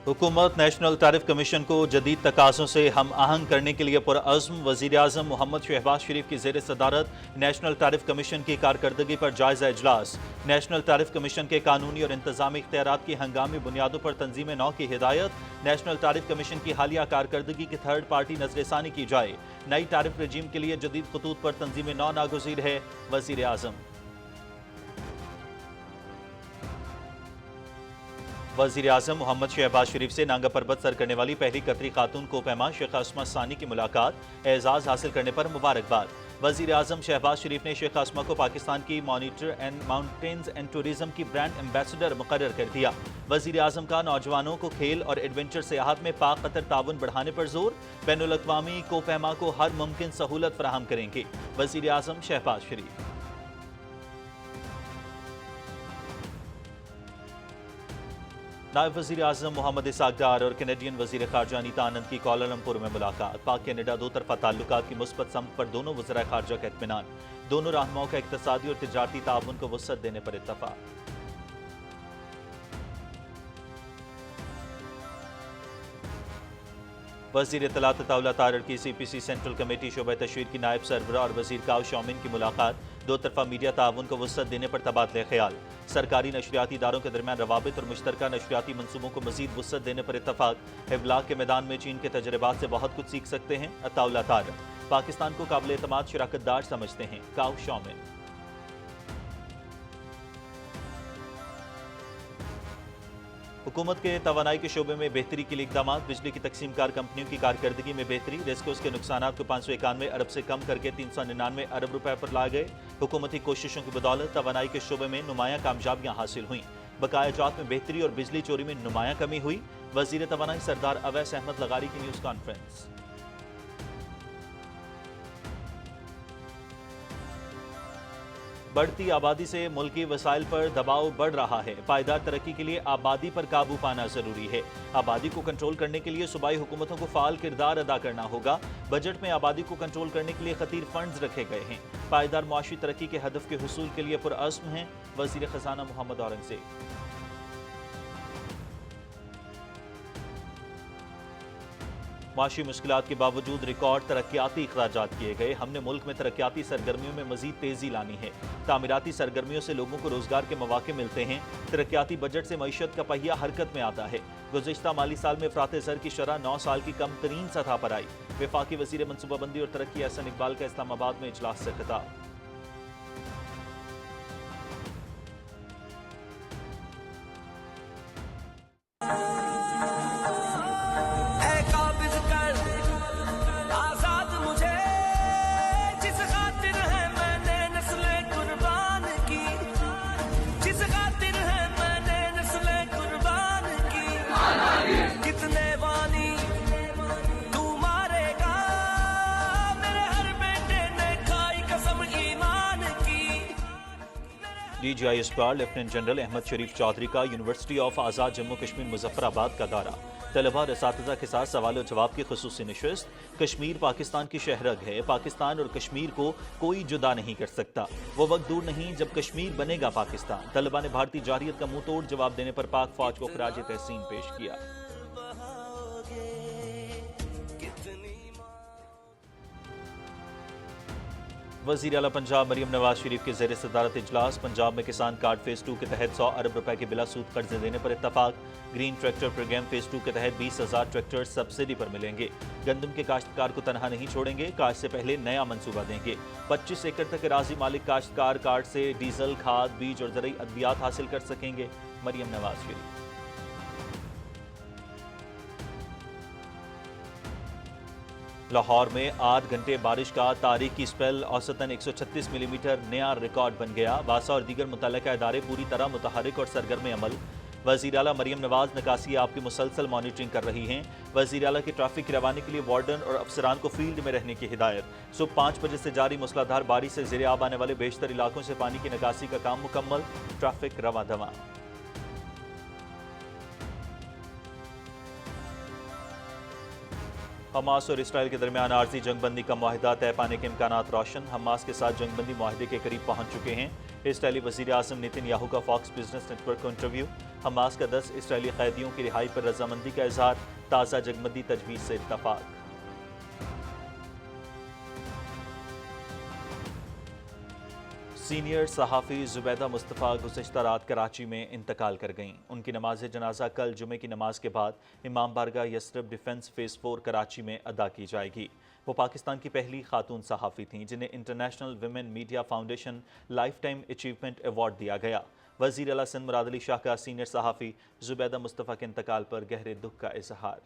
हुकूमत national tariff commission को जदीद तकाज़ों से हम आहंग करने के लिए पुरअज़्म। वज़ीर-ए-आज़म मोहम्मद शहबाज शरीफ की ज़ेर सदारत नेशनल टैरिफ कमीशन की कारकर्दगी पर जायज़ा इजलास। नेशनल टैरिफ कमीशन के कानूनी और इंतज़ामी इख्तियारात की हंगामी बुनियादों पर तंजीम नौ की हिदायत। नेशनल टैरिफ कमीशन की हालिया कारकर्दगी की थर्ड पार्टी नजरसानी की जाए। नई टैरिफ रजीम के लिए जदीद खतूत पर तंजीम नौ नागुज़ीर है वज़ीर-ए-आज़म। वज़ीर-ए-आज़म मोहम्मद शहबाज शरीफ से नांगा परबत सर करने वाली पहली कतरी खातून को पैमा शेख आसमा सानी की मुलाकात, एजाज़ हासिल करने पर मुबारकबाद। वज़ीर-ए-आज़म शहबाज शरीफ ने शेख आसमा को पाकिस्तान की monitor and mountains and tourism की ब्रांड एम्बेसडर मुकर्रर कर दिया। वज़ीर-ए-आज़म का नौजवानों को खेल और एडवेंचर सियाहत में पाक कतर ताउन बढ़ाने पर जोर। बैनुल-अक़वामी कोपैमा को हर मुमकिन सहूलत फराहम करेंगे वज़ीर-ए-आज़म शहबाज शरीफ। नायब वज़ीर-ए-आज़म मोहम्मद इसहाक़ डार और कैनेडियन वज़ीर ख़ारजा अनीता आनंद की कुआलालंपुर में मुलाकात। पाक कैनेडा दो तरफ़ा ताल्लुकात की मुस्बत समत पर दोनों वज़राए ख़ारजा का इत्मीनान। दोनों रहनुमाओं का इक़्तिसादी और तिजारती ताउन को वुसअत देने पर इत्तफ़ाक़। वज़ीर इत्तलात अताउल्लाह तारड़ की CPC सेंट्रल कमेटी शोबा तशहीर की नायब सरबरा और वज़ीर काव शौमिन की मुलाकात। दो तरफ़ा मीडिया ताउन को वुसअत देने पर तबादले ख्याल। सरकारी नशरियाती इदारों के दरमियान रवाबित और मुश्तरका नशरियाती मनसूबों को मज़ीद वुसअत देने पर इत्तफ़ाक़। इब्लाग के मैदान में चीन के तजर्बात से बहुत कुछ सीख सकते हैं अताउल्लाह तारड़। पाकिस्तान को काबिल एतमाद शराकतदार समझते हैं काव शौमिन। हुकूमत के तवानाई के शोबे में बेहतरी के लिए इकदाम। बिजली की तकसीमकार कंपनियों की कारकर्दगी में बेहतरी। रेस्कोस के नुकसान को 591 अरब से कम करके 399 अरब रुपए पर लाए गए। हुकूमती कोशिशों की बदौलत तवानाई के शोबे में नुमायां कामयाबियां हासिल हुई। बकायाजात में बेहतरी और बिजली चोरी में नुमायां कमी हुई। वजीर तवानाई सरदार अवैस अहमद लगारी की न्यूज़ कॉन्फ्रेंस। बढ़ती आबादी से मुल्की वसाइल पर दबाव बढ़ रहा है। पायदार तरक्की के लिए आबादी पर काबू पाना जरूरी है। आबादी को कंट्रोल करने के लिए सूबाई हुकूमतों को फाल किरदार अदा करना होगा। बजट में आबादी को कंट्रोल करने के लिए खतीर फंड्स रखे गए हैं। पायदार मुआशी तरक्की के हदफ के हुसूल के लिए पुरअज़्म हैं वज़ीर ख़ज़ाना मोहम्मद औरंगज़ेब। माशी मुश्किलात के बावजूद रिकॉर्ड तरक्याती अखराजात किए गए। हमने मुल्क में तरक्याती सरगर्मियों में मजीद तेजी लानी है। तामीराती सरगर्मियों से लोगों को रोजगार के मौके मिलते हैं। तरक्याती बजट से मईशत का पहिया हरकत में आता है। गुज़िश्ता माली साल में अफ़रात ज़र की शरह 9 साल की कम तरीन सतह पर आई। वफाकी वज़ीर मनसूबाबंदी और तरक्की एहसन इकबाल का इस्लामाबाद में इजलास से खिताब। DGI इस्पार लेफ्टिनेंट जनरल अहमद शरीफ चौधरी का यूनिवर्सिटी ऑफ आज़ाद जम्मू कश्मीर मुजफ्फराबाद का दौरा। तलबा और असातिज़ा के साथ सवाल और जवाब की खुसूसी नशिस्त। कश्मीर पाकिस्तान की शहरग है। पाकिस्तान और कश्मीर को कोई जुदा नहीं कर सकता। वो वक्त दूर नहीं जब कश्मीर बनेगा पाकिस्तान। तलबा ने भारतीय जारियत का मुंह तोड़ जवाब देने पर पाक फौज को खराज तहसीन पेश किया। वज़ीर आला पंजाब मरियम नवाज शरीफ के ज़ेर सदारत इजलास। पंजाब में किसान कार्ड फेज़ 2 के तहत 100 अरब रुपए के बिला सूद कर्जे देने पर इत्तफाक। ग्रीन ट्रैक्टर प्रोग्राम फेज़ 2 के तहत 20,000 ट्रैक्टर सब्सिडी पर मिलेंगे। गंदम के काश्तकार को तनहा नहीं छोड़ेंगे। काश्त से पहले नया मंसूबा देंगे। 25 एकड़ तक राजी मालिक काश्तकार कार्ड से डीजल, खाद, बीज और ज़रूरी अद्वियात हासिल कर सकेंगे मरियम नवाज शरीफ। लाहौर में 8 घंटे बारिश का तारीखी स्पेल औसतन 136 मिलीमीटर नया रिकॉर्ड बन गया। वासा और दीगर मुतल्लिका इदारे पूरी तरह मुतहरिक और सरगर्म अमल। वज़ीर आला मरियम नवाज निकासी आप की मुसलसल मॉनिटरिंग कर रही हैं। वज़ीर आला की ट्रैफिक की रवानी के लिए वार्डन और अफसरान को फील्ड में रहने की हिदायत। सुबह 5 बजे से जारी मूसलाधार बारिश से ज़ेरे आब आने वाले बेशतर इलाकों से पानी की निकासी का काम मुकम्मल। ट्रैफिक रवा दवा। हमास और इसराइल के दरमियान आर्जी जंगबंदी का मुआहिदा तय पाने के इम्कानात रोशन। हमास के साथ जंगबंदी मुआहिदे के करीब पहुंच चुके हैं। इसराइली वज़ीर आज़म नेतन्याहू का फॉक्स बिजनेस नेटवर्क को इंटरव्यू। हमास का 10 इसराइली कैदियों की रिहाई पर रजामंदी का इजहार। ताज़ा जगमंदी तजवीज़ से इत्तफाक। सीनियर सहाफ़ी ज़ुबैदा मुस्तफ़ा गुज़श्ता रात कराची में इंतकाल कर गईं। उनकी नमाज जनाजा कल जुमे की नमाज के बाद इमाम बारगाह यसरब डिफेंस फ़ेज़ 4 कराची में अदा की जाएगी। वो पाकिस्तान की पहली खातून सहाफ़ी थीं जिन्हें international women media foundation life time achievement award दिया गया। वज़ीर आला सिंध मुराद अली शाह का सीनियर सहाफ़ी ज़ुबैदा मुस्तफ़ा के इंतकाल पर गहरे दुख का इजहार।